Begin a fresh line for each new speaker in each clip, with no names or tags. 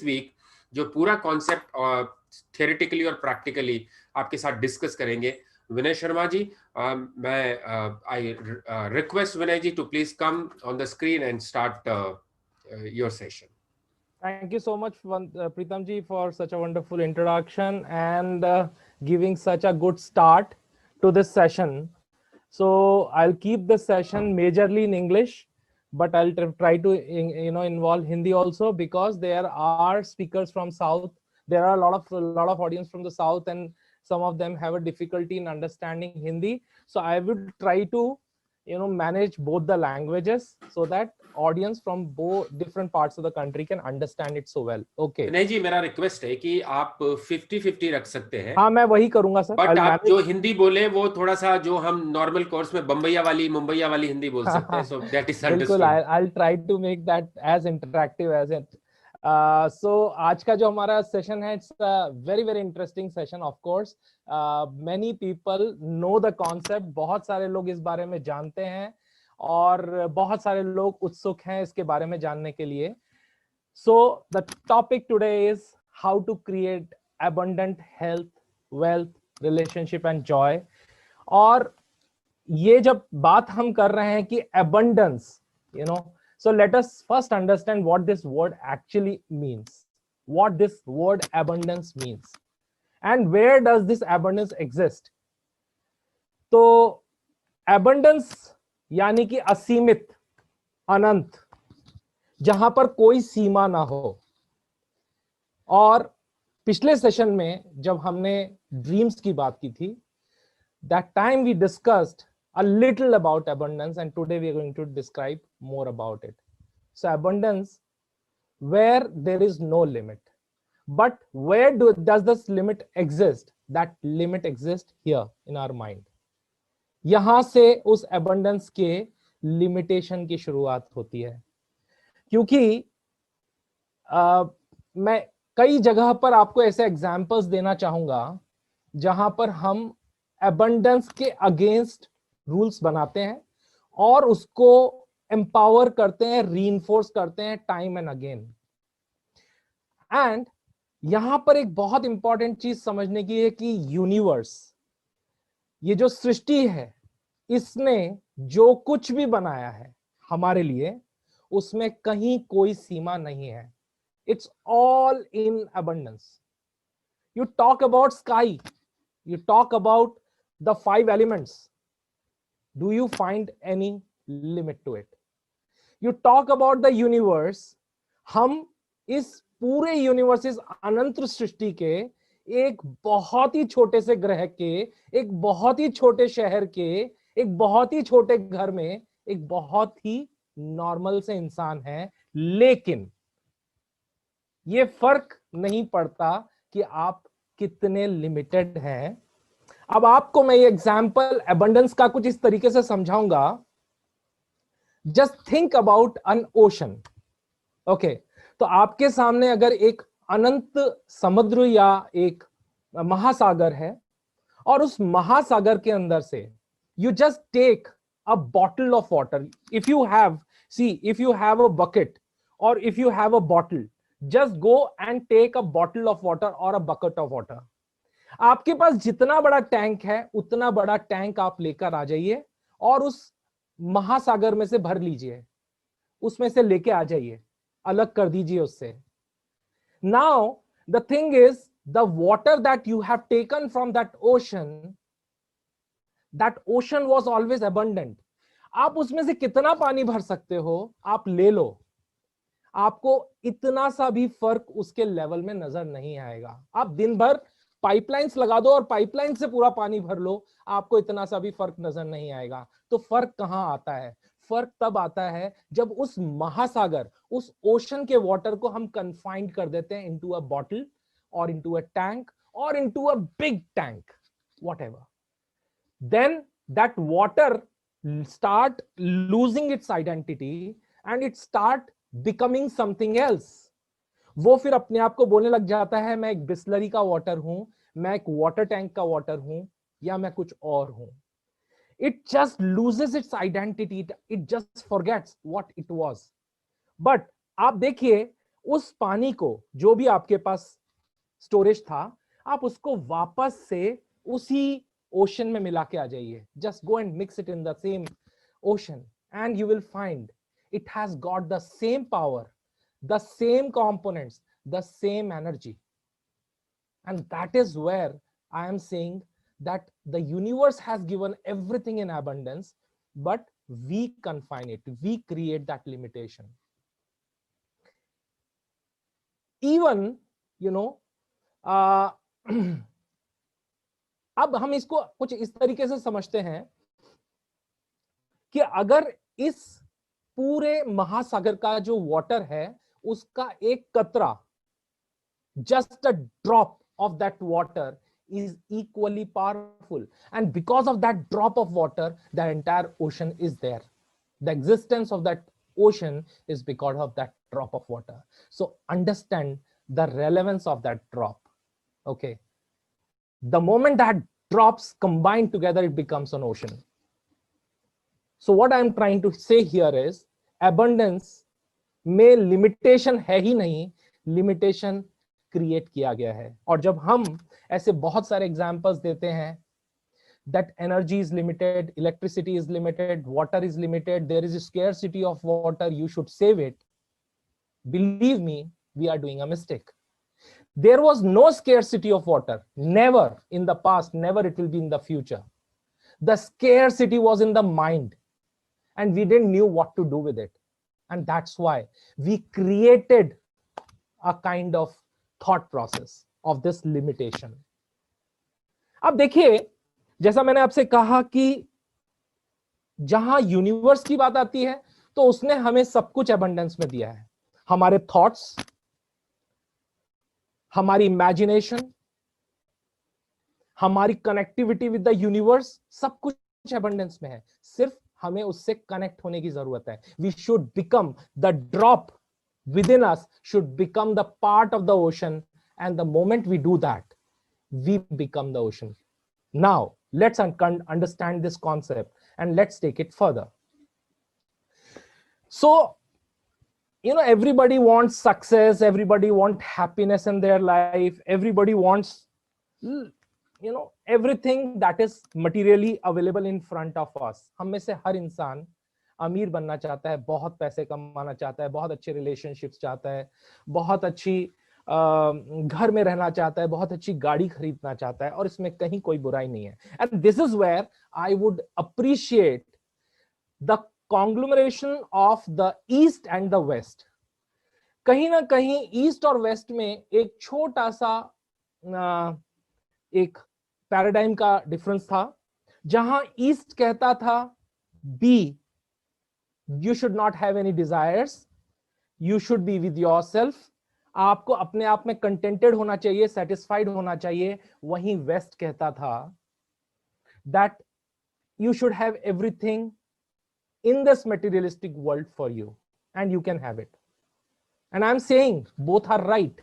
Next week जो पूरा concept theoretically और प्रैक्टिकली आपके साथ डिस्कस करेंगे। विनय शर्मा जी, मैं I request Vinay ji to please come on the screen and start your session.
Thank you so much, Pritam ji, for such a wonderful introduction and giving such a good start to this session. So I'll keep this session majorly in English, but I'll try to involve Hindi also, because there are speakers from South. There are a lot of audience from the South, and some of them have a difficulty in understanding Hindi. So I would try to manage both the languages so that audience from both different parts of the country can understand it so well. Okay.
नहीं जी, मेरा request है कि आप 50-50 रख सकते हैं।
हाँ, मैं वही करूंगा सर।
बट आप जो हिंदी बोले वो थोड़ा सा जो हम नॉर्मल कोर्स में बम्बैया वाली मुंबईया वाली हिंदी बोल सकते हैं, सो दैट इज अंडरस्टूड।
बिल्कुल, I'll try to make that as interactive as it. So आज का जो हमारा सेशन है, it's a very very interesting session of course. Many people know the concept, बहुत सारे लोग इस बारे में जानते हैं और बहुत सारे लोग उत्सुक हैं इसके बारे में जानने के लिए। So the topic today is how to create abundant health, wealth, relationship and joy. और ये जब बात हम कर रहे हैं कि abundance, so let us first understand what this word actually means, what this word abundance means, and where does this abundance exist. तो abundance यानी कि असीमित, अनंत, जहां पर कोई सीमा ना हो। और पिछले सेशन में जब हमने ड्रीम्स की बात की थी, that time we discussed a little about abundance, and today we are going to describe more about it. So abundance, where there is no limit, but where does this limit exist? That limit exists here in our mind. यहां से उस abundance के limitation की शुरुआत होती है, क्योंकि मैं कई जगह पर आपको ऐसे एग्जाम्पल्स देना चाहूंगा जहां पर हम abundance के अगेंस्ट रूल्स बनाते हैं और उसको एम्पावर करते हैं, रीइंफोर्स करते हैं टाइम एंड अगेन। एंड यहां पर एक बहुत इंपॉर्टेंट चीज समझने की है कि यूनिवर्स, ये जो सृष्टि है, इसने जो कुछ भी बनाया है हमारे लिए, उसमें कहीं कोई सीमा नहीं है। It's all in abundance. You talk about sky, you talk about the 5 elements. Do you find any limit to it? You talk about the universe. हम इस पूरे यूनिवर्स, इस अनंत सृष्टि के एक बहुत ही छोटे से ग्रह के, एक बहुत ही छोटे शहर के, एक बहुत ही छोटे घर में एक बहुत ही नॉर्मल से इंसान है, लेकिन ये फर्क नहीं पड़ता कि आप कितने लिमिटेड हैं। अब आपको मैं ये एग्जाम्पल एबंडेंस का कुछ इस तरीके से समझाऊंगा। Just think about an ocean. Okay, तो आपके सामने अगर एक अनंत समुद्र या एक महासागर है, और उस महासागर के अंदर से you just take a bottle of water. If you have a bucket और if you have a bottle, just go and take a bottle of water or a bucket of water. आपके पास जितना बड़ा टैंक है उतना बड़ा tank आप लेकर आ जाइए और उस महासागर में से भर लीजिए, उसमें से लेके आ जाइए, अलग कर दीजिए उससे। Now the thing is, the water that you have taken from that ocean was always abundant. आप उसमें से कितना पानी भर सकते हो आप ले लो, आपको इतना सा भी फर्क उसके लेवल में नजर नहीं आएगा। आप दिन भर पाइपलाइंस लगा दो और पाइपलाइन से पूरा पानी भर लो, आपको इतना सा भी फर्क नजर नहीं आएगा। तो फर्क कहां आता है? फर्क तब आता है जब उस महासागर, उस ओशन के वाटर को हम कन्फाइंड कर देते हैं इनटू अ बॉटल और इनटू अ टैंक और into a big tank, whatever. Then that water start losing its identity and it start becoming something else. वो फिर अपने आप को बोलने लग जाता है, मैं एक बिस्लरी का वाटर हूं, मैं एक वाटर टैंक का वाटर हूं, या मैं कुछ और हूं। It just loses its identity. It just forgets what it was. But आप देखिए, उस पानी को, जो भी आपके पास स्टोरेज था, आप उसको वापस से उसी ओशन में मिला के आ जाइए. Just go and mix it in the same ocean and you will find it has got the same power, the same components, the same energy. And that is where I am saying that the universe has given everything in abundance, but we confine it, we create that limitation. Even, you know, अब हम इसको कुछ इस तरीके से समझते हैं कि अगर इस पूरे महासागर का जो वाटर है, उसका एक कतरा, just a drop of that water is equally powerful, and because of that drop of water, the entire ocean is there. The existence of that ocean is because of that drop of water. So understand the relevance of that drop. Okay, the moment that drops combine together, it becomes an ocean. So what I am trying to say here is abundance में limitation है ही नहीं, limitation create किया गया है. और जब हम ऐसे बहुत सारे एग्जांपल्स देते हैं that energy is limited, electricity is limited, water is limited, there is a scarcity of water, you should save it, believe me, we are doing a mistake. There was no scarcity of water, never in the past, never it will be in the future. The scarcity was in the mind and we didn't knew what to do with it. And that's why we created a kind of thought process of this limitation. अब देखिए, जैसा मैंने आपसे कहा कि जहां universe की बात आती है तो उसने हमें सब कुछ एबंडेंस में दिया है. हमारे थॉट्स, हमारी इमेजिनेशन, हमारी कनेक्टिविटी विद द यूनिवर्स, सब कुछ एबंडेंस में है. सिर्फ हमें उससे कनेक्ट होने की जरूरत है. We should become the drop within us, should become the part of the ocean, and the moment we do that, we become the ocean. Now let's understand this concept and let's take it further. So, you know, everybody wants success, everybody wants happiness in their life, everybody wants, you know, everything that is materially available in front of us. हम में से हर इंसान अमीर बनना चाहता है, बहुत पैसे कमाना चाहता है, बहुत अच्छे रिलेशनशिप्स चाहता है, बहुत अच्छी घर में रहना चाहता है, बहुत अच्छी गाड़ी खरीदना चाहता है, और इसमें कहीं कोई बुराई नहीं है. And this is where I would appreciate the conglomeration of the east and the west. कहीं ना कहीं ईस्ट और वेस्ट में एक छोटा सा एक पैराडाइम का डिफरेंस था, जहां ईस्ट कहता था B, you should not have any desires, you should be with yourself, आपको अपने आप में कंटेंटेड होना चाहिए, सेटिस्फाइड होना चाहिए. वहीं वेस्ट कहता था that you should have everything in this materialistic world for you and you can have it. And I'm saying both are right,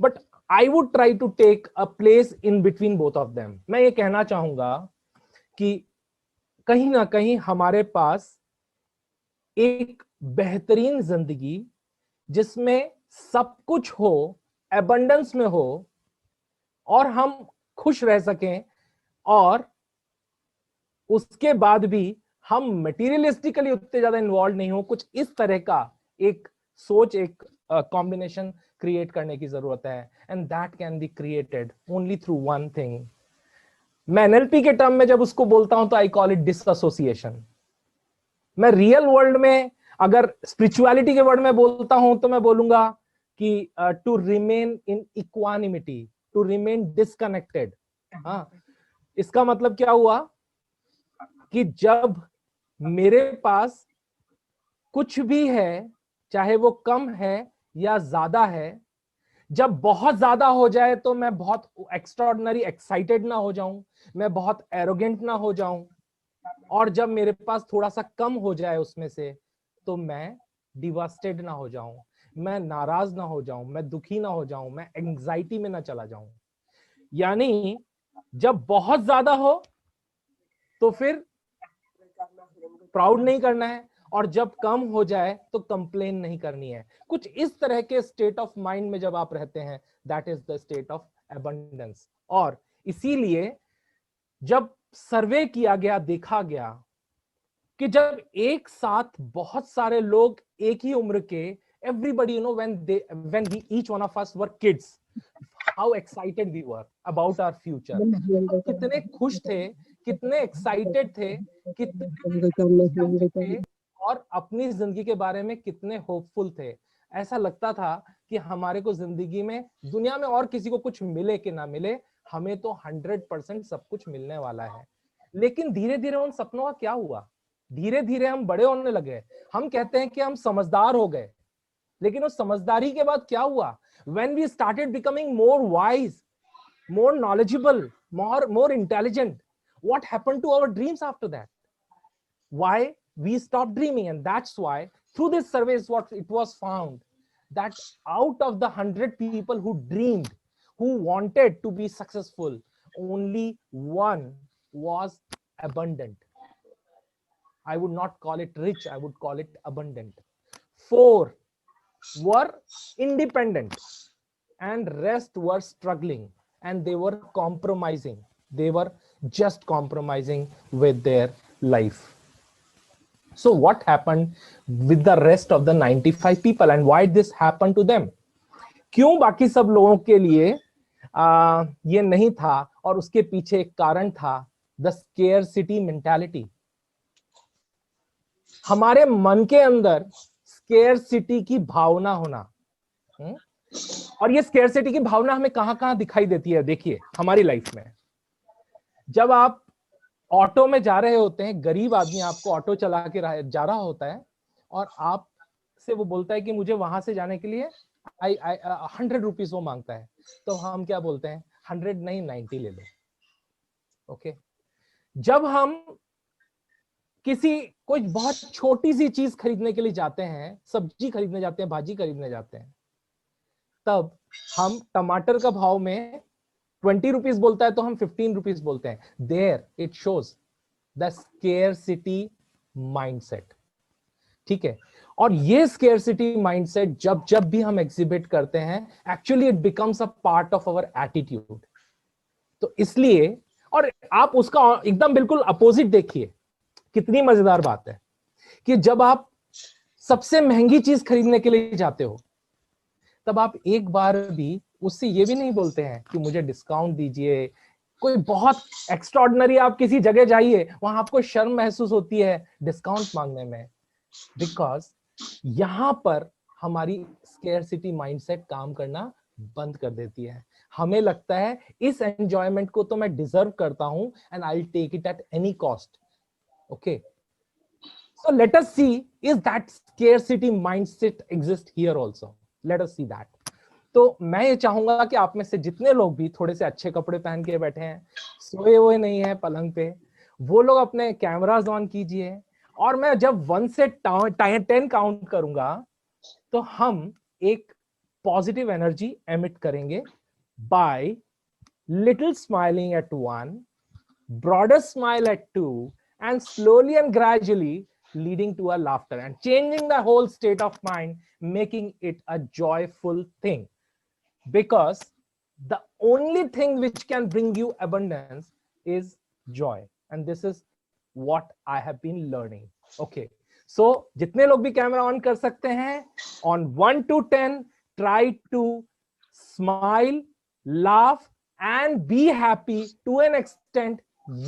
but I would try to take a place in between both of them. मैं ये कहना चाहूंगा कि कहीं ना कहीं हमारे पास एक बेहतरीन जिंदगी जिसमें सब कुछ हो, एबंडेंस में हो, और हम खुश रह सकें, और उसके बाद भी हम मटेरियलिस्टिकली उतने ज्यादा इन्वॉल्व नहीं हो. कुछ इस तरह का एक सोच, एक कॉम्बिनेशन क्रिएट करने की जरूरत है. And that can be created only through one thing. मैं एनएलपी के टर्म में जब उसको बोलता हूं तो आई कॉल इट डिसएसोसिएशन. मैं रियल वर्ल्ड में अगर स्पिरिचुअलिटी के वर्ड में बोलता हूं तो मैं बोलूंगा कि to remain in equanimity, to remain disconnected. हाँ, इसका मतलब क्या हुआ कि जब मेरे पास कुछ भी है, चाहे वो कम है या ज्यादा है, जब बहुत ज्यादा हो जाए तो मैं बहुत एक्स्ट्राऑर्डिनरी एक्साइटेड ना हो जाऊं, मैं बहुत एरोगेंट ना हो जाऊं, और जब मेरे पास थोड़ा सा कम हो जाए उसमें से तो मैं डिवास्टेड ना हो जाऊं, मैं नाराज ना हो जाऊं, मैं दुखी ना हो जाऊं, मैं एंजाइटी में ना चला जाऊं. यानी जब बहुत ज्यादा हो तो फिर प्राउड नहीं करना है, और जब कम हो जाए तो कंप्लेन नहीं करनी है। कुछ इस तरह के स्टेट ऑफ माइंड में जब आप रहते हैं, that is the state of abundance. और इसीलिए जब सर्वे किया गया, देखा गया कि जब एक साथ बहुत सारे लोग एक ही उम्र के, everybody, you know, when we each one of us were kids, how excited we were about our future, हम कितने खुश थे, कितने एक्साइटेड थे, कितने थे, और अपनी जिंदगी के बारे में कितने होपफुल थे। ऐसा लगता था कि हमारे को जिंदगी में, दुनिया में और किसी को कुछ मिले कि ना मिले, हमें तो 100% सब कुछ मिलने वाला है। लेकिन धीरे धीरे उन सपनों का क्या हुआ? धीरे धीरे हम बड़े होने लगे, हम कहते हैं कि हम समझदार हो गए, लेकिन उस समझदारी के बाद क्या हुआ? When we started becoming more wise, more knowledgeable, more intelligent, what happened to our dreams after that? Why we stopped dreaming? And that's why through this survey is what it was found, that out of the 100 people who dreamed, who wanted to be successful, only one was abundant. I would not call it rich, I would call it abundant. 4 were independent, and rest were struggling, and they were compromising. They were just compromising with their life. So what happened with the rest of the 95 people, and why this happened to them? क्यों बाकी सब लोगों के लिए ये नहीं था? और उसके पीछे एक कारण था, the scarcity mentality. हमारे मन के अंदर स्केयरसिटी की भावना होना। और ये स्केयरसिटी की भावना हमें कहां-कहां दिखाई देती है? देखिए हमारी लाइफ में, जब आप ऑटो में जा रहे होते हैं, गरीब आदमी आपको ऑटो चला के जा रहा होता है, और आप से वो बोलता है कि मुझे वहां से जाने के लिए 100 रुपीज वो मांगता है, तो हम क्या बोलते हैं? 100 नहीं, 90 ले लो। ओके, जब हम किसी कोई बहुत छोटी सी चीज खरीदने के लिए जाते हैं, सब्जी खरीदने जाते हैं, भाजी खरीदने जाते हैं, तब हम टमाटर का भाव में 20 रुपीज बोलता है तो हम 15 रुपीज बोलते हैं। There it shows the scarcity mindset. ठीक है, और ये स्केयरसिटी माइंडसेट जब जब भी हम एग्जिबिट करते हैं, actually it becomes a part of our attitude. तो इसलिए, और आप उसका एकदम बिल्कुल अपोजिट देखिए, कितनी मजेदार बात है कि जब आप सबसे महंगी चीज खरीदने के लिए जाते हो, तब आप एक बार भी उससे ये भी नहीं बोलते हैं कि मुझे डिस्काउंट दीजिए। कोई बहुत एक्स्ट्राऑर्डिनरी आप किसी जगह जाइए, वहां आपको शर्म महसूस होती है डिस्काउंट मांगने में, बिकॉज यहां पर हमारी स्केयरसिटी माइंडसेट काम करना बंद कर देती है। हमें लगता है इस एंजॉयमेंट को तो मैं डिजर्व करता हूं, and I will take it at any cost. Okay, so let us see, is that scarcity mindset exist here also? Let us see that. तो मैं ये चाहूंगा कि आप में से जितने लोग भी थोड़े से अच्छे कपड़े पहन के बैठे हैं, सोए हुए नहीं है पलंग पे, वो लोग अपने कैमरास ऑन कीजिए, और मैं जब 1 से 10 काउंट करूंगा, तो हम एक पॉजिटिव एनर्जी एमिट करेंगे by little smiling at 1, broader smile at 2, and slowly and gradually leading to a laughter and changing the whole state of mind, making it a joyful thing. Because the only thing which can bring you abundance is joy, and this is what I have been learning. Okay, so जितने लोग भी camera on कर सकते हैं, on 1 to 10 try to smile, laugh and be happy to an extent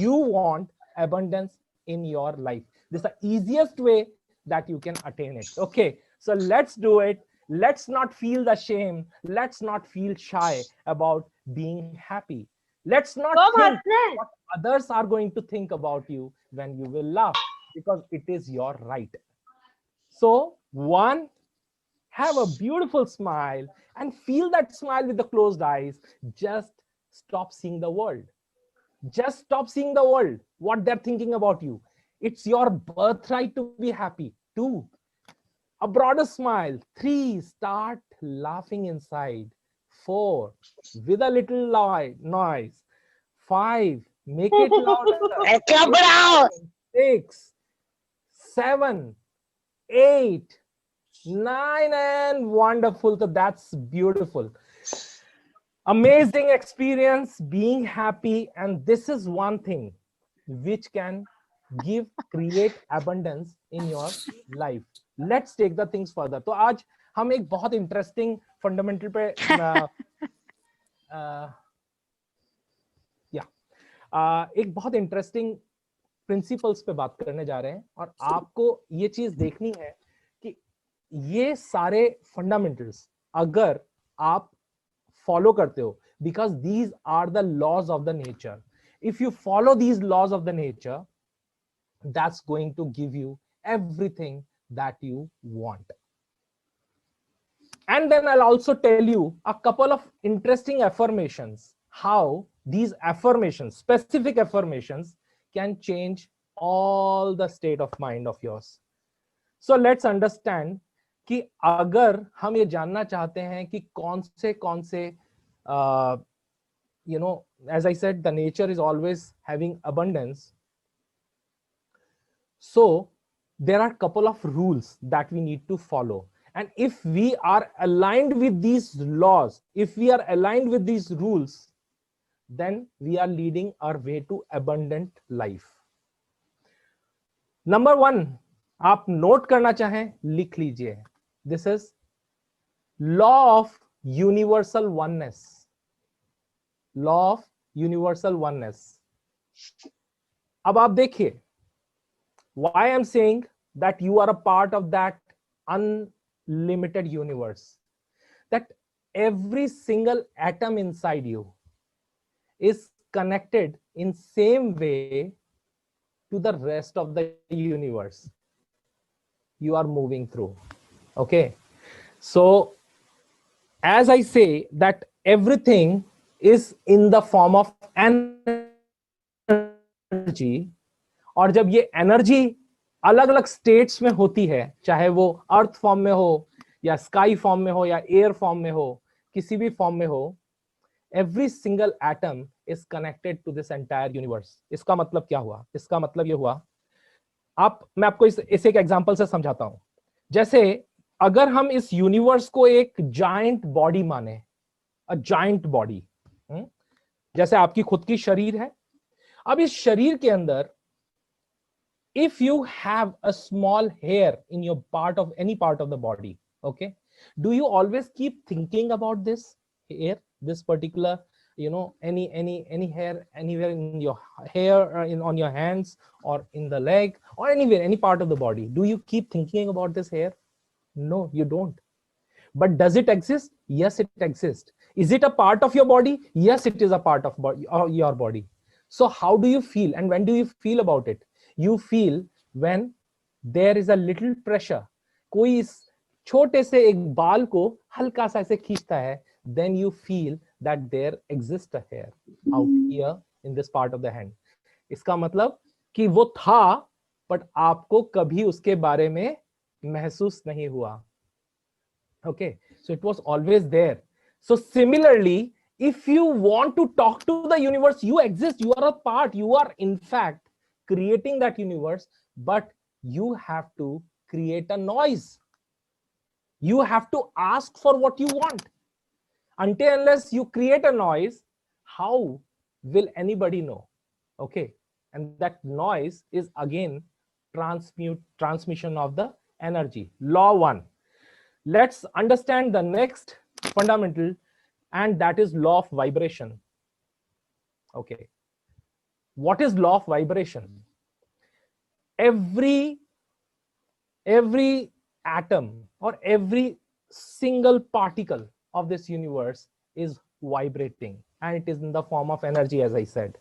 you want abundance in your life. This is the easiest way that you can attain it. Okay, so let's do it. Let's not feel the shame. Let's not feel shy about being happy. Let's not think what others are going to think about you when you will laugh, because it is your right. So 1, have a beautiful smile and feel that smile with the closed eyes. Just stop seeing the world. Just stop seeing the world, what they're thinking about you. It's your birthright to be happy. 2, a broader smile. 3, start laughing inside. 4, with a little noise. 5, make it louder. 6, 7, 8, 9, and wonderful. So that's beautiful. Amazing experience, being happy, and this is one thing which can create abundance in your life. Let's take the things further. तो आज हम एक बहुत interesting fundamental पे एक बहुत interesting principles पे बात करने जा रहे हैं, और आपको ये चीज देखनी है कि ये सारे फंडामेंटल्स अगर आप फॉलो करते हो, because these are the laws of the nature, if you follow these laws of the nature, that's going to give you everything that you want. And then I'll also tell you a couple of interesting affirmations, how these affirmations, specific affirmations, can change all the state of mind of yours. So let's understand कि अगर हम ये जानना चाहते हैं कि कौन से you know, as I said, the nature is always having abundance. So there are a couple of rules that we need to follow. And if we are aligned with these laws, if we are aligned with these rules, then we are leading our way to abundant life. Number 1, आप note करना चाहें लिख लीजिए. This is law of universal oneness. Law of universal oneness. अब आप देखिए, why I'm saying that you are a part of that unlimited universe, that every single atom inside you is connected in same way to the rest of the universe you are moving through. Okay, so as I say that everything is in the form of energy, और जब ये energy अलग अलग states में होती है, चाहे वो अर्थ फॉर्म में हो या स्काई फॉर्म में हो या एयर फॉर्म में हो, किसी भी फॉर्म में हो, every single atom is connected to this entire universe. इसका मतलब क्या हुआ? इसका मतलब ये हुआ, मैं आपको इस एक एग्जांपल से समझाता हूं. जैसे अगर हम इस यूनिवर्स को एक जायंट बॉडी माने, अ जायंट बॉडी, जैसे आपकी खुद की शरीर है. अब इस शरीर के अंदर if you have a small hair in your any part of the body, okay, do you always keep thinking about this hair, this particular, you know, any hair anywhere in your hair, on your hands or in the leg or anywhere, any part of the body? Do you keep thinking about this hair? No, you don't. But does it exist? Yes, it exists. Is it a part of your body? Yes, it is a part of your body. So how do you feel, and when do you feel about it? You feel when there is a little pressure. कोई इस छोटे से एक बाल को हल्का सा ऐसे खींचता है, then you feel that there exists a hair out here in this part of the hand. इसका मतलब कि वो था, but आपको कभी उसके बारे में महसूस नहीं हुआ. Okay, so it was always there. So similarly, if you want to talk to the universe, you exist, you are a part, you are in fact creating that universe, but you have to create a noise. You have to ask for what you want. Until unless you create a noise, how will anybody know? Okay, and that noise is again transmission of the energy. Law 1. Let's understand the next fundamental, and that is law of vibration. Okay, what is law of vibration? Every atom or every single particle of this universe is vibrating, and it is in the form of energy, as I said.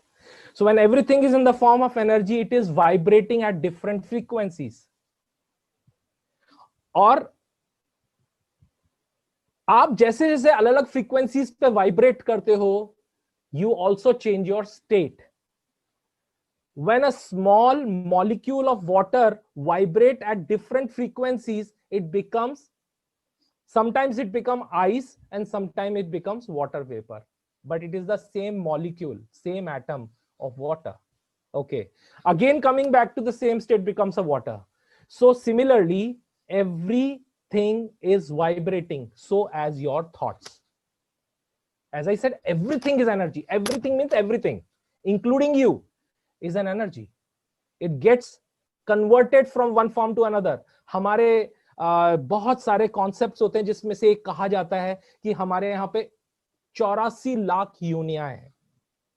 So when everything is in the form of energy, it is vibrating at different frequencies. और आप जैसे जैसे अलग अलग frequencies पे vibrate करते हो, you also change your state. When a small molecule of water vibrate at different frequencies, it becomes, sometimes it becomes ice and sometimes it becomes water vapor, but it is the same molecule, same atom of water. Okay, again coming back to the same state becomes a water. So similarly, everything is vibrating, so as your thoughts. As I said, everything is energy. Everything means everything, including you, is an energy. It gets converted from one form to another. हमारे बहुत सारे concepts होते हैं जिसमें से एक कहा जाता है कि हमारे यहाँ पे 84 लाख योनियां हैं.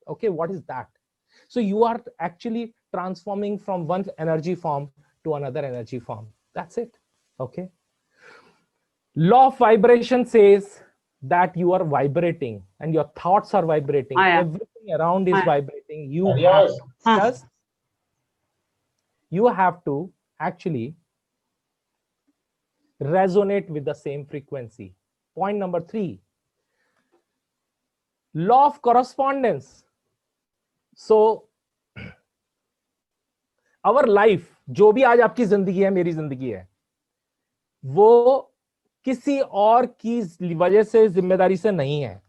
Okay, what is that? So you are actually transforming from one energy form to another energy form. That's it. Okay. Law of vibration says that you are vibrating and your thoughts are vibrating. Everything around is vibrating. You have to actually resonate with the same frequency. Point number 3, law of correspondence. So our life, जो भी आज आपकी जिंदगी है, मेरी जिंदगी है, वो किसी और की वजह से जिम्मेदारी से नहीं है.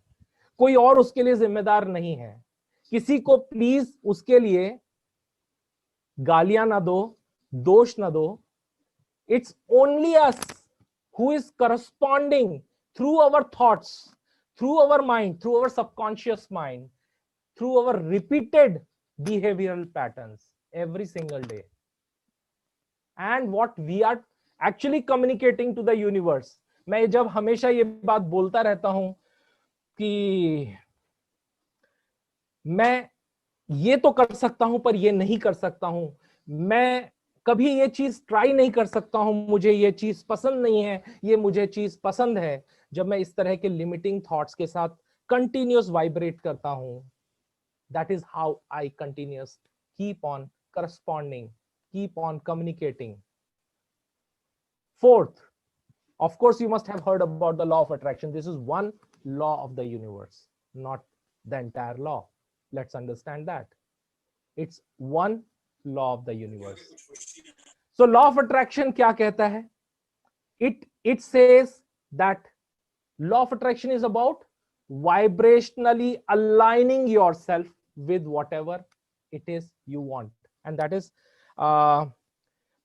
कोई और उसके लिए जिम्मेदार नहीं है. किसी को प्लीज उसके लिए गालियां ना दो, दोष ना दो. It's only us who is corresponding through our thoughts, through our mind, through our subconscious mind, through our repeated behavioral patterns every single day. And what we are actually communicating to the universe. मैं जब हमेशा ये बात बोलता रहता हूं कि मैं ये तो कर सकता हूं पर ये नहीं कर सकता हूं, मैं कभी ये चीज ट्राई नहीं कर सकता हूं, मुझे ये चीज पसंद नहीं है, ये मुझे चीज पसंद है. जब मैं इस तरह के लिमिटिंग थॉट्स के साथ कंटिन्यूअस वाइब्रेट करता हूं, that is how I continuous keep on corresponding, keep on communicating. Fourth, of course, you must have heard about the law of attraction. This is one law of the universe, not the entire law. Let's understand that. It's one law of the universe. So law of attraction क्या कहता है? It says that law of attraction is about vibrationally aligning yourself with whatever it is you want. And that is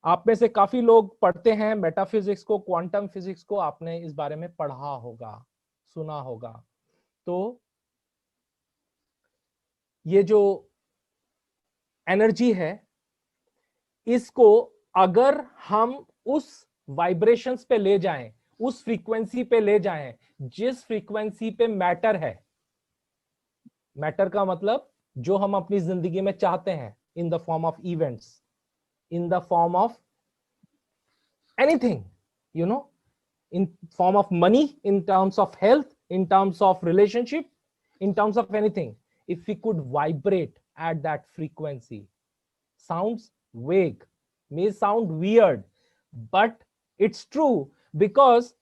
आप में से काफी लोग पढ़ते हैं मेटाफिजिक्स को, क्वांटम फिजिक्स को, आपने इस बारे में पढ़ा होगा, सुना होगा. तो ये जो एनर्जी है, इसको अगर हम उस वाइब्रेशंस पे ले जाएं, उस फ्रीक्वेंसी पे ले जाएं जिस फ्रीक्वेंसी पे मैटर है, मैटर का मतलब जो हम अपनी जिंदगी में चाहते हैं, in the form of events, in the form of anything, you know, in form of money, in terms of health, in terms of relationship, in terms of anything. If we could vibrate at that frequency, sounds vague, may sound weird, but it's true because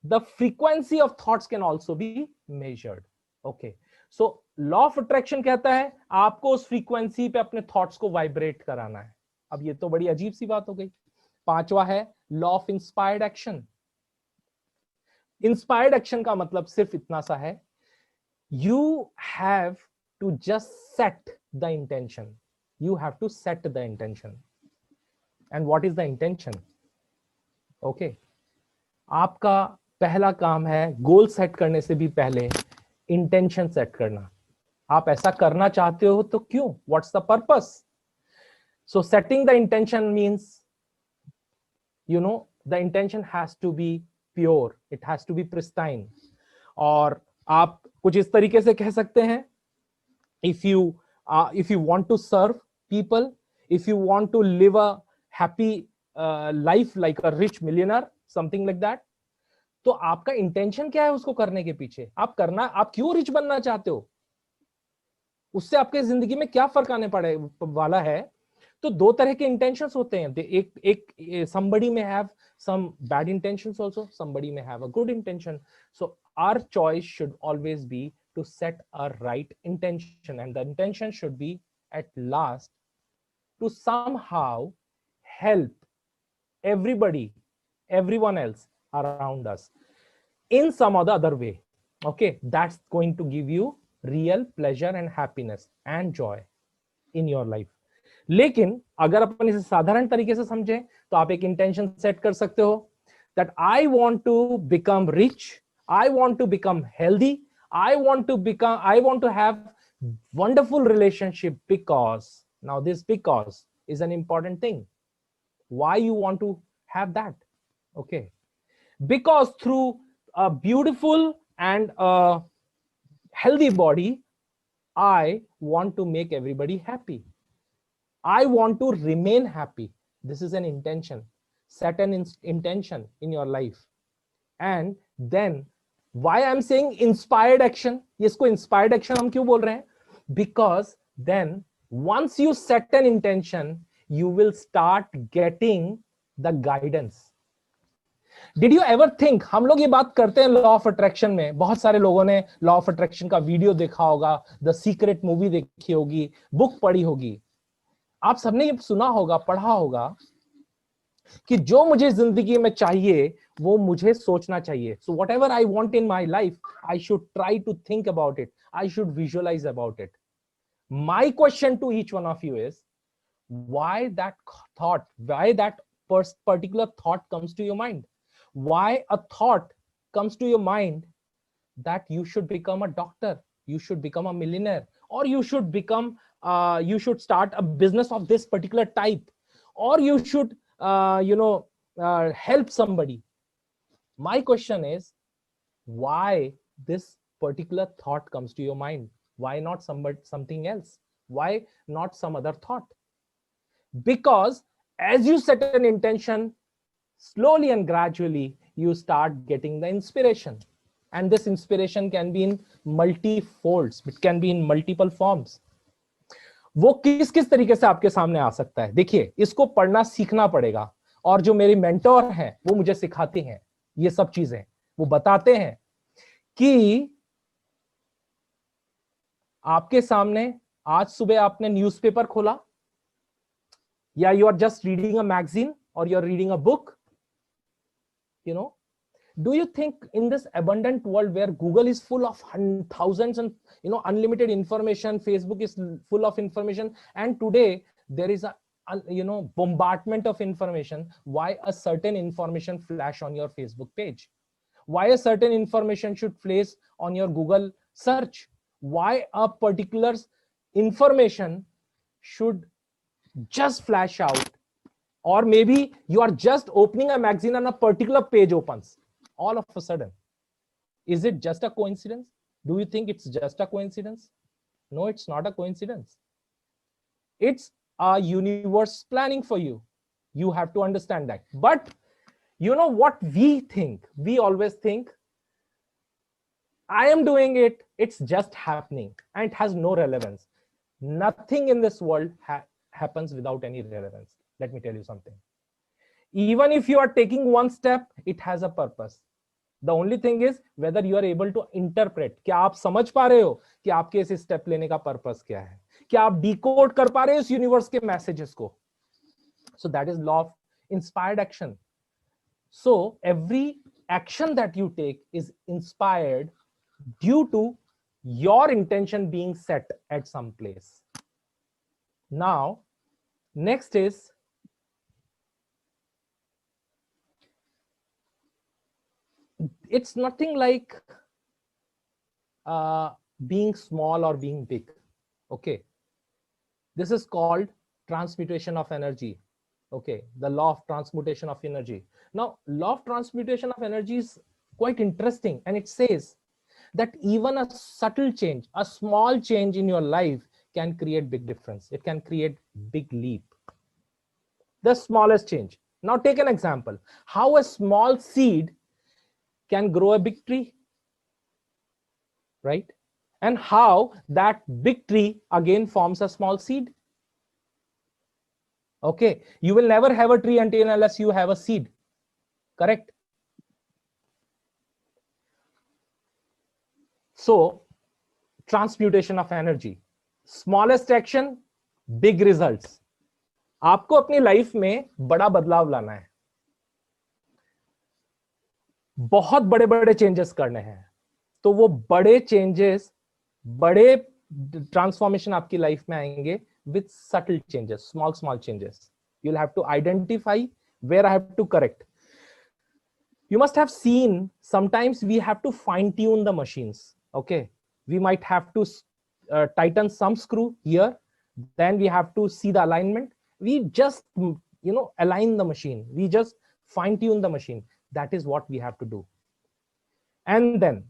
the frequency of thoughts can also be measured. Okay, so law of attraction कहता है आपको उस frequency पे अपने thoughts को vibrate कराना है. अब ये तो बड़ी अजीब सी बात हो गई. 5वां है law of inspired action. Inspired action का मतलब सिर्फ इतना सा है, you have to just set the intention. You have to set the intention. And what is the intention? Okay, आपका पहला काम है गोल सेट करने से भी पहले इंटेंशन सेट करना. आप ऐसा करना चाहते हो तो क्यों? What's the purpose? So setting the intention means, you know, the intention has to be pure, it has to be pristine. और आप कुछ इस तरीके से कह सकते हैं, if you want to serve people, if you want to live a happy life like a rich millionaire, something like that, तो आपका इंटेंशन क्या है उसको करने के पीछे? आप क्यों रिच बनना चाहते हो? उससे आपके जिंदगी में क्या फर्क आने पड़े वाला है? तो दो तरह के इंटेंशंस होते हैं. एक somebody may have some bad intentions also, somebody may have a good intention. So our choice should always be to set a right intention, and the intention should be at last to somehow help everyone else around us in some or the other way. Okay, that's going to give you real pleasure and happiness and joy in your life. लेकिन अगर अपन इसे साधारण तरीके से समझें तो आप एक इंटेंशन सेट कर सकते हो that I want to become rich, I want to become healthy, I want to have wonderful relationship because now this because is an important thing. Why you want to have that? Okay, because through a beautiful and a healthy body I want to make everybody happy. I want to remain happy. This is an intention. Set an intention in your life. And then why I'm saying inspired action? इसको inspired action हम क्यों बोल रहे हैं? Because then once you set an intention, you will start getting the guidance. Did you ever think, हम लोग ये बात करते हैं लॉ ऑफ अट्रैक्शन में, बहुत सारे लोगों ने लॉ ऑफ अट्रैक्शन का वीडियो देखा होगा, द सीक्रेट मूवी देखी होगी, बुक पढ़ी होगी, आप सबने ये सुना होगा, पढ़ा होगा कि जो मुझे जिंदगी में चाहिए वो मुझे सोचना चाहिए. So whatever I want in my life I should try to think about it, I should visualise about it. My question to each one of you is why that thought, why that particular thought comes to your mind, why a thought comes to your mind that you should become a doctor, you should become a millionaire, or you should become you should start a business of this particular type, or you should help somebody. My question is why this particular thought comes to your mind, why not something else, why not some other thought? Because as you set an intention, slowly and gradually you start getting the inspiration, and this inspiration can be in multi-folds, it can be in multiple forms. वो किस किस तरीके से आपके सामने आ सकता है? देखिए, इसको पढ़ना सीखना पड़ेगा, और जो मेरी मेंटोर हैं वो मुझे सिखाती हैं ये सब चीजें. वो बताते हैं कि आपके सामने आज सुबह आपने न्यूज़पेपर खोला, या you are just reading a magazine or you're reading a book, do you think in this abundant world where Google is full of thousands and unlimited information, Facebook is full of information, and today there is a bombardment of information, why a certain information flash on your Facebook page, why a certain information should place on your Google search, why a particular information should just flash out, or maybe you are just opening a magazine and a particular page opens all of a sudden. Is it just a coincidence? Do you think it's just a coincidence? No, it's not a coincidence. It's a universe planning for you. You have to understand that. But you know what we think? We always think, I am doing it, it's just happening, and it has no relevance. Nothing in this world happens without any relevance. Let me tell you something. Even if you are taking one step, it has a purpose. The only thing is whether you are able to interpret. क्या आप समझ पा रहे हो कि आपके इस step लेने का पर्पस क्या है? क्या आप डिकोड कर पा रहे हो इस यूनिवर्स के मैसेजेस को? So that is law of inspired action. So every action that you take is inspired due to your intention being set at some place. Now, next is it's nothing like being small or being big. Okay, this is called transmutation of energy. Okay, the law of transmutation of energy. Now, law of transmutation of energy is quite interesting, and it says that even a subtle change, a small change in your life can create big difference. It can create big leap. The smallest change. Now take an example. How a small seed can grow a big tree, right? And how that big tree again forms a small seed. Okay, you will never have a tree unless you have a seed, correct? So, transmutation of energy. Smallest action, big results. आपको अपनी life में बड़ा बदलाव लाना है, बहुत बड़े बड़े चेंजेस करने हैं, तो वो बड़े चेंजेस, बड़े ट्रांसफॉर्मेशन आपकी लाइफ में आएंगे with subtle changes, small changes. You'll have to identify where I have to correct. You must have seen sometimes we have to fine tune the machines. Okay, we might have to tighten some screw here, then we have to see the alignment. We just align the machine, we just fine tune the machine. That is what we have to do. And then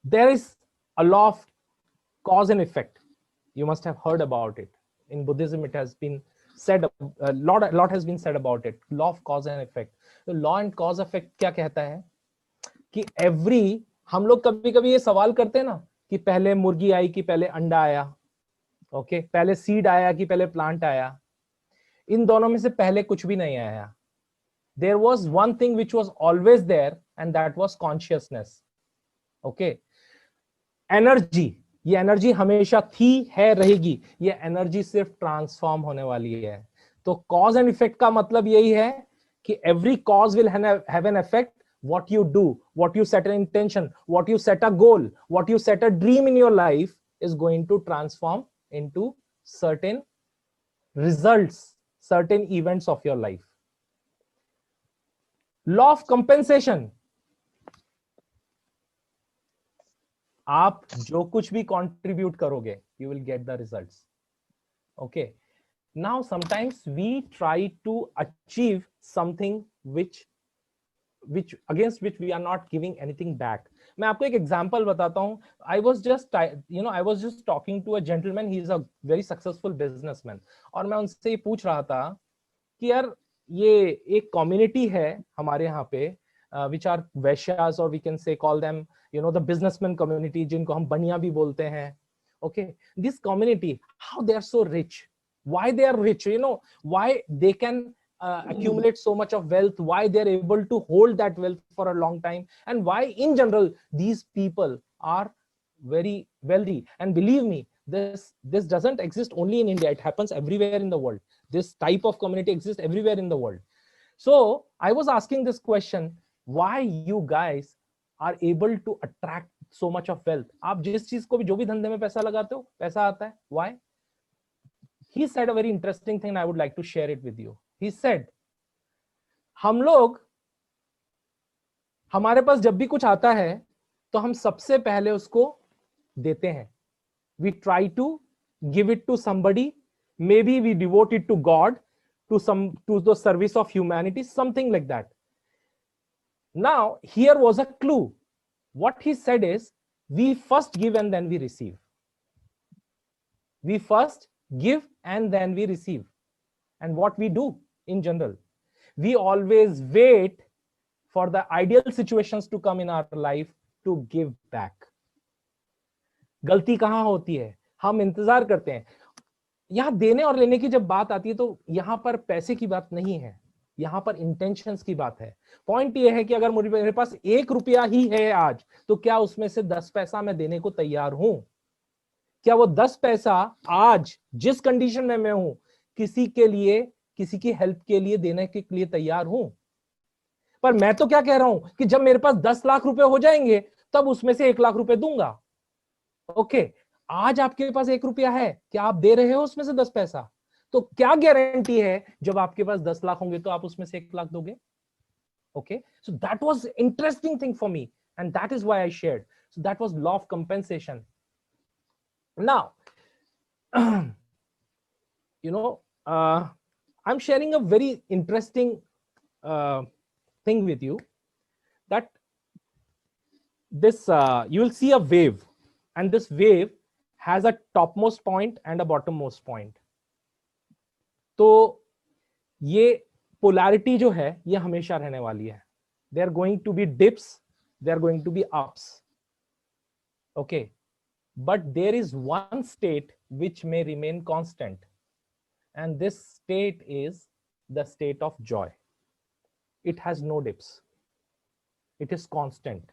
there is a law of cause and effect. You must have heard about it. In Buddhism it has been said, a lot has been said about it. Law of cause and effect. तो law and cause effect क्या कहता है कि every, हम लोग कभी कभी ये सवाल करते हैं ना कि पहले मुर्गी आई कि पहले अंडा आया, ओके, पहले सीड आया कि पहले प्लांट आया. इन दोनों में से पहले कुछ भी नहीं आया. There was one thing which was always there and that was consciousness. Okay, energy, ये एनर्जी हमेशा थी, है, रहेगी. ये एनर्जी सिर्फ ट्रांसफॉर्म होने वाली है. तो कॉज एंड इफेक्ट का मतलब यही है कि every cause will have an effect. What you do, what you set an intention, what you set a goal, what you set a dream in your life is going to transform into certain results, certain events of your life. Law of compensation. आप जो कुछ भी contribute करोगे, you will get the results. Okay. Now sometimes we try to achieve something which against which we are not giving anything back. मैं आपको एक example बताता हूँ. I was just talking to a gentleman. He is a very successful businessman. और मैं उनसे ये पूछ रहा था कि यार ये एक community है हमारे यहाँ पे which are वैश्यास, or we can say call them the businessman community, जिनको हम बनिया भी बोलते हैं. Okay, this community, how they are so rich. Why they are rich, why they can accumulate so much of wealth, why they are able to hold that wealth for a long time, and why in general these people are very wealthy. And believe me, this doesn't exist only in India, it happens everywhere in the world. This type of community exists everywhere in the world. So I was asking this question, why you guys are able to attract so much of wealth? आप जिस चीज को भी, जो भी धंधे में पैसा लगाते हो, पैसा आता है. Why? He said a very interesting thing and I would like to share it with you. He said, हम लोग, हमारे पास जब भी कुछ आता है तो हम सबसे पहले उसको देते हैं. We try to give it to somebody. Maybe we devote it to God, to the service of humanity, something like that. Now, here was a clue. What he said is, we first give and then we receive. We first give and then we receive. And what we do in general, we always wait for the ideal situations to come in our life to give back. गलती कहां होती है? हम इंतजार करते हैं. यहां देने और लेने की जब बात आती है तो यहां पर पैसे की बात नहीं है, यहां पर इंटेंशंस की बात है. पॉइंट ये है कि अगर मेरे पास 1 रुपया ही है आज, तो क्या उसमें से 10 पैसा मैं देने को तैयार हूं? क्या वो 10 पैसा आज जिस कंडीशन में मैं हूं, किसी के लिए, किसी की हेल्प के लिए देने के लिए तैयार हूं? पर मैं तो क्या कह रहा हूं कि जब मेरे पास 10 लाख रुपए हो जाएंगे तब उसमें से 1 लाख रुपए दूंगा. ओके, आज आपके पास 1 रुपया है, क्या आप दे रहे हो उसमें से 10 पैसा? तो क्या गारंटी है जब आपके पास 10 लाख होंगे तो आप उसमें से 1 लाख दोगे? Okay, so that was interesting thing for me and that is why I shared. So that was law of compensation. Now, I'm sharing a very interesting thing with you, that this you will see a wave, and this wave has a topmost point and a bottommost point. तो ये polarity जो है ये हमेशा रहने वाली है. They are going to be dips, they are going to be ups. Okay. But there is one state which may remain constant, and this state is the state of joy. It has no dips. It is constant,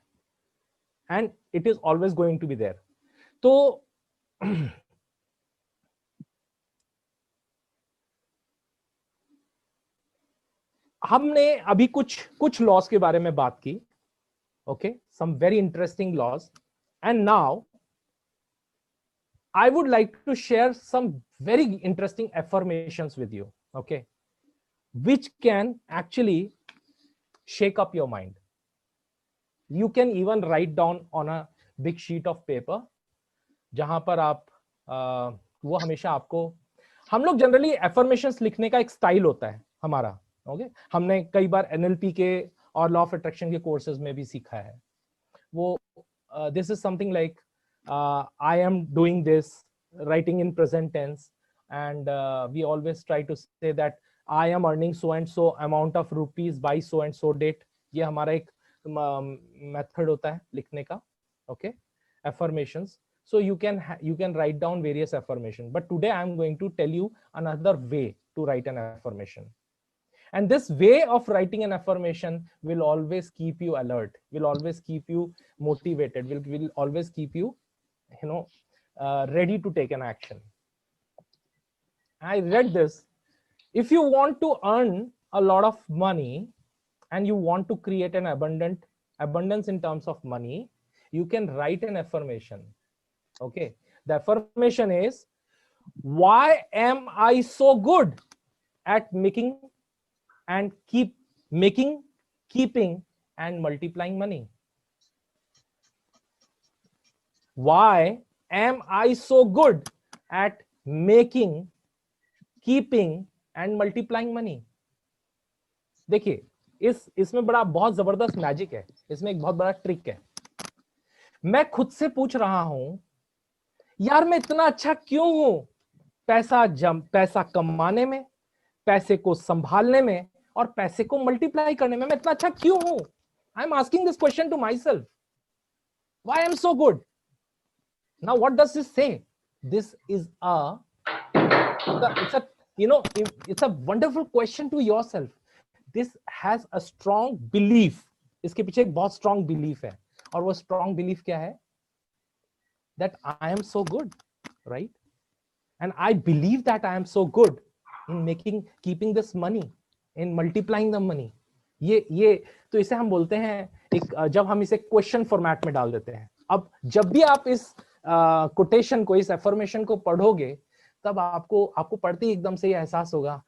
and it is always going to be there. So हमने अभी कुछ loss के बारे में बात की. Okay, some very interesting laws, and now I would like to share some very interesting affirmations with you, okay, which can actually shake up your mind. You can even write down on a big sheet of paper, जहां पर आप वो हमेशा आपको, हम लोग generally affirmations लिखने का एक स्टाइल होता है हमारा, ओके, हमने कई बार एनएलपी के और लॉ ऑफ अट्रैक्शन के कोर्सेज में भी सीखा है वो, this is something like I am doing this, writing in present tense, and we always try to say that I am earning so and so amount of rupees by so and so date. ये हमारा एक method होता है लिखने का, okay, affirmations. So you can write down various affirmations, but today I am going to tell you another way to write an affirmation. And this way of writing an affirmation will always keep you alert, will always keep you motivated, will always keep you, you know, ready to take an action. I read this. If you want to earn a lot of money and you want to create an abundance in terms of money, you can write an affirmation. Okay, the affirmation is, why am I so good at making and keeping and multiplying money? Why am I so good at making, keeping and multiplying money? देखिए, इसमें बड़ा बहुत जबरदस्त magic है, इसमें एक बहुत बड़ा ट्रिक है. मैं खुद से पूछ रहा हूं, यार मैं इतना अच्छा क्यों हूं पैसा कमाने में, पैसे को संभालने में और पैसे को मल्टीप्लाई करने में, मैं इतना अच्छा क्यों हूं? I am asking this question to myself, why I am so good. Now what does this say? This is it's a wonderful question to yourself. This has a strong belief. इसके पीछे एक बहुत strong belief है, और वो strong belief क्या है? That I am so good, right? And I believe that I am so good in keeping this money, in multiplying the money. ये तो इसे हम बोलते हैं जब हम इसे क्वेश्चन फॉर्मेट में डाल देते हैं. अब जब भी आप इस कोटेशन को, इस एफर्मेशन को पढ़ोगे, तब आपको पढ़ते ही एकदम से ये एहसास होगा,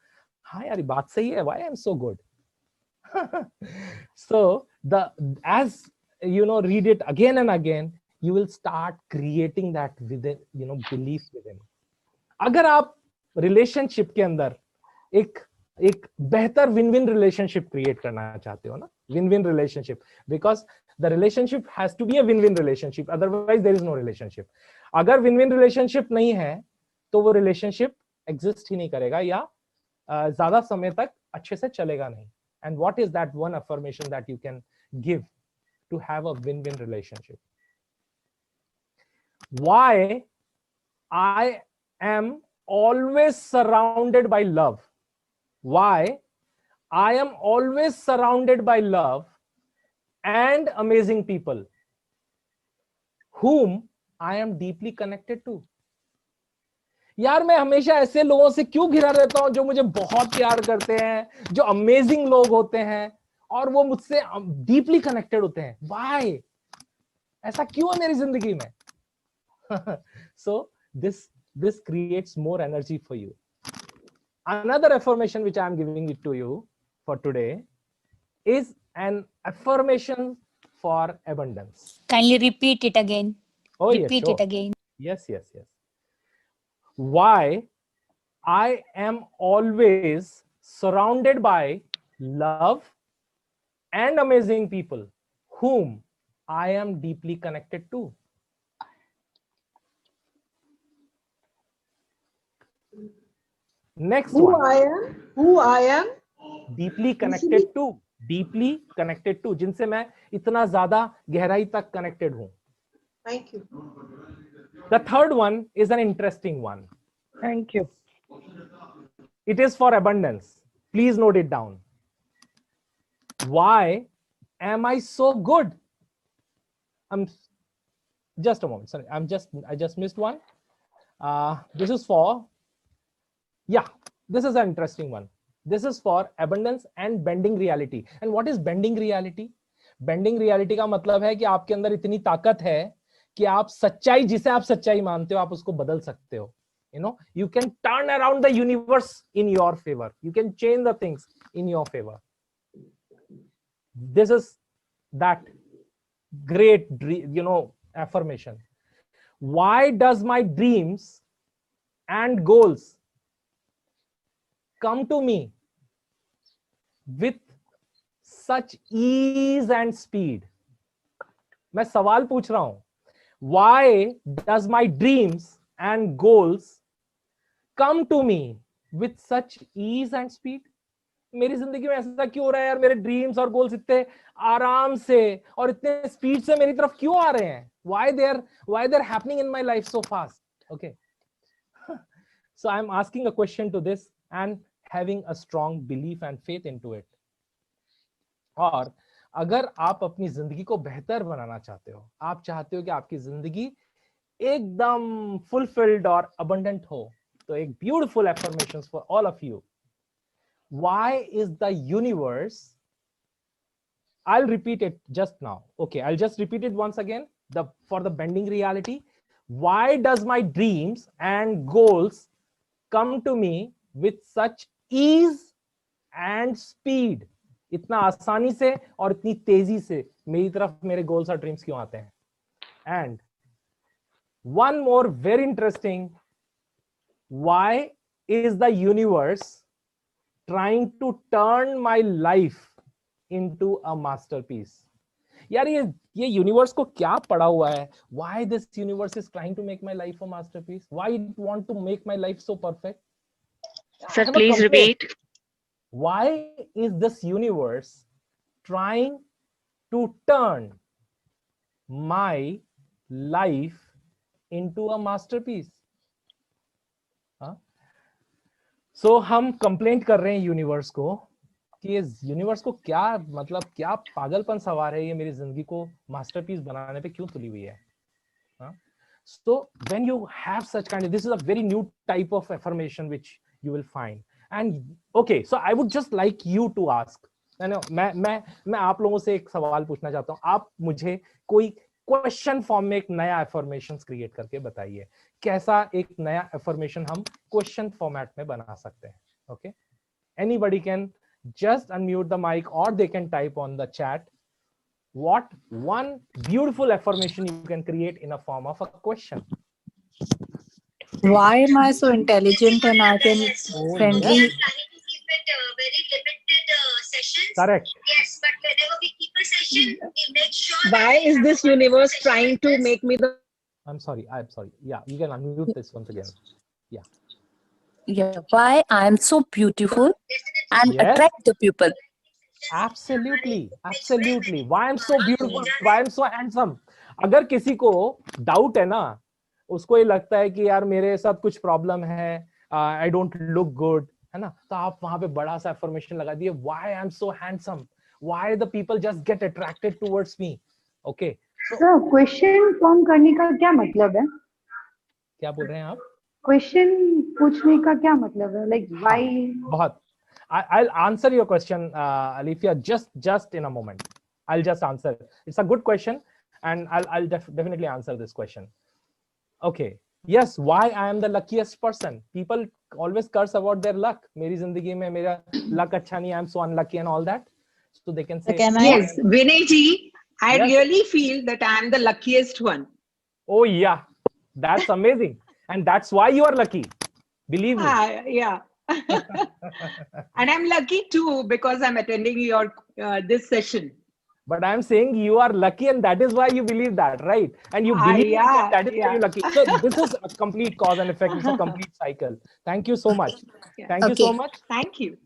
हाँ यार बात सही है, why I am so good. So as you know, read it again and again, you will start creating that within, belief within. अगर आप रिलेशनशिप के अंदर एक बेहतर विन विन रिलेशनशिप क्रिएट करना चाहते हो ना, win win relationship, because the relationship has to be a win-win relationship, otherwise there is no relationship. अगर win-win relationship नहीं है तो वो relationship exist ही नहीं करेगा, या ज्यादा समय तक अच्छे से चलेगा नहीं. And what is that one affirmation that you can give to have a win-win relationship? Why I am always surrounded by love. Why I am always surrounded by love and amazing people whom I am deeply connected to. यार मैं हमेशा ऐसे लोगों से क्यों घिरा रहता हूं जो मुझे बहुत प्यार करते हैं, जो अमेजिंग लोग होते हैं और वो मुझसे डीपली कनेक्टेड होते हैं. Why? ऐसा क्यों है मेरी जिंदगी में? So this creates more energy for you. Another affirmation which I am giving it to you for today is an affirmation for abundance.
Kindly repeat it again.
Oh,
repeat
yes, sure.
it again.
Yes. Why I am always surrounded by love and amazing people whom I am deeply connected to. Next
Who
one.
I am
Deeply connected to. Deeply connected to, जिनसे मैं इतना ज्यादा गहराई तक connected हूं.
Thank you.
The third one is an interesting one.
Thank you.
It is for abundance. Please note it down. Why am I so good? Just a moment. Sorry, I just missed one. This is for, this is an interesting one. This is for abundance and bending reality. And what is bending reality? Bending reality का मतलब है कि आपके अंदर इतनी ताकत है कि आप सच्चाई, जिसे आप सच्चाई मानते हो, आप उसको बदल सकते हो. You know, you can turn around the universe in your favor. You can change the things in your favor. This is that great affirmation. Why does my dreams and goals come to me with such ease and speed? मैं सवाल पूछ रहा हूं. Why does my dreams and goals come to me with such ease and speed? मेरी जिंदगी में ऐसा क्यों हो रहा है यार? मेरे ड्रीम्स और गोल्स इतने आराम से और इतने स्पीड से मेरी तरफ क्यों आ रहे हैं? Why they're happening in my life so fast? Okay. So I'm asking a question to this and having a strong belief and faith into it. और अगर आप अपनी जिंदगी को बेहतर बनाना चाहते हो, आप चाहते हो कि आपकी जिंदगी एकदम फुलफिल्ड और अबंडेंट हो, तो एक beautiful affirmations for all of you. Why is the universe? I'll repeat it just now. Okay, I'll just repeat it once again. For the bending reality. Why does my dreams and goals come to me with such ease and speed? इतना आसानी से और इतनी तेजी से मेरी तरफ मेरे गोल्स और ड्रीम्स क्यों आते हैं? And one more very interesting. Why is the universe trying to turn my life into a masterpiece? यार ये यूनिवर्स को क्या पड़ा हुआ है? Why this universe is trying to make my life a masterpiece? Why it want to make my life so perfect?
Sir, please repeat.
Why is this universe trying to turn my life into a masterpiece? So हम complaint कर रहे हैं universe को कि ये universe को क्या मतलब क्या पागलपन सवार है, ये मेरी जिंदगी को मास्टरपीस बनाने पे क्यों तुली हुई है? So when you have such kind of, this is a very new type of affirmation which you will find. And okay, so I would just like you to ask. मैं आप लोगों से एक सवाल पूछना चाहता हूँ. आप मुझे कोई क्वेश्चन फॉर्म में एक नया एफर्मेशन क्रिएट करके बताइए. कैसा एक नया एफर्मेशन हम क्वेश्चन फॉर्मेट में बना सकते हैं? Okay, anybody can just unmute the mic or they can type on the chat what one beautiful affirmation you can create in a form of a question.
Why am I so intelligent and I can friendly?
Yes.
Planning to keep it very limited sessions.
Correct.
Yes, but whenever we keep a session, we make sure.
Why is this universe trying to make me the?
I'm sorry. Yeah, you can unmute this once again.
Yeah, why I am so beautiful and
Yes.
attract the people.
Absolutely. Why I'm so beautiful, why I'm so handsome. अगर किसी को doubt है ना, उसको ये लगता है कि यार मेरे साथ कुछ प्रॉब्लम है, आई डोंट लुक गुड, है ना, तो आप वहां पे बड़ा सा एफर्मेशन लगा दिए, why I am so handsome, why the people just get attracted towards me. Okay,
sir question form करने का क्या मतलब है?
क्या बोल रहे हैं आप?
क्वेश्चन पूछने का क्या मतलब है? Like why?
बहुत. I'll answer your question, Alifia, just in a moment. I'll just answer. It's a good question, and I'll definitely answer this question. Okay. Yes. Why I am the luckiest person? People always curse about their luck. मेरी जिंदगी में मेरा luck अच्छा नहीं. I'm so unlucky and all that. So they can say.
Yes, Vinay ji, I
Yes.
really feel that I am the luckiest one.
Oh yeah, that's amazing, and that's why you are lucky. Believe me.
Yeah. And I'm lucky too because I'm attending your this session.
But I'm saying you are lucky, and that is why you believe that, right? And you believe that is why you're lucky. So this is a complete cause and effect. It's a complete cycle. Thank you so much.
Yeah.
Thank you so much.
Thank you.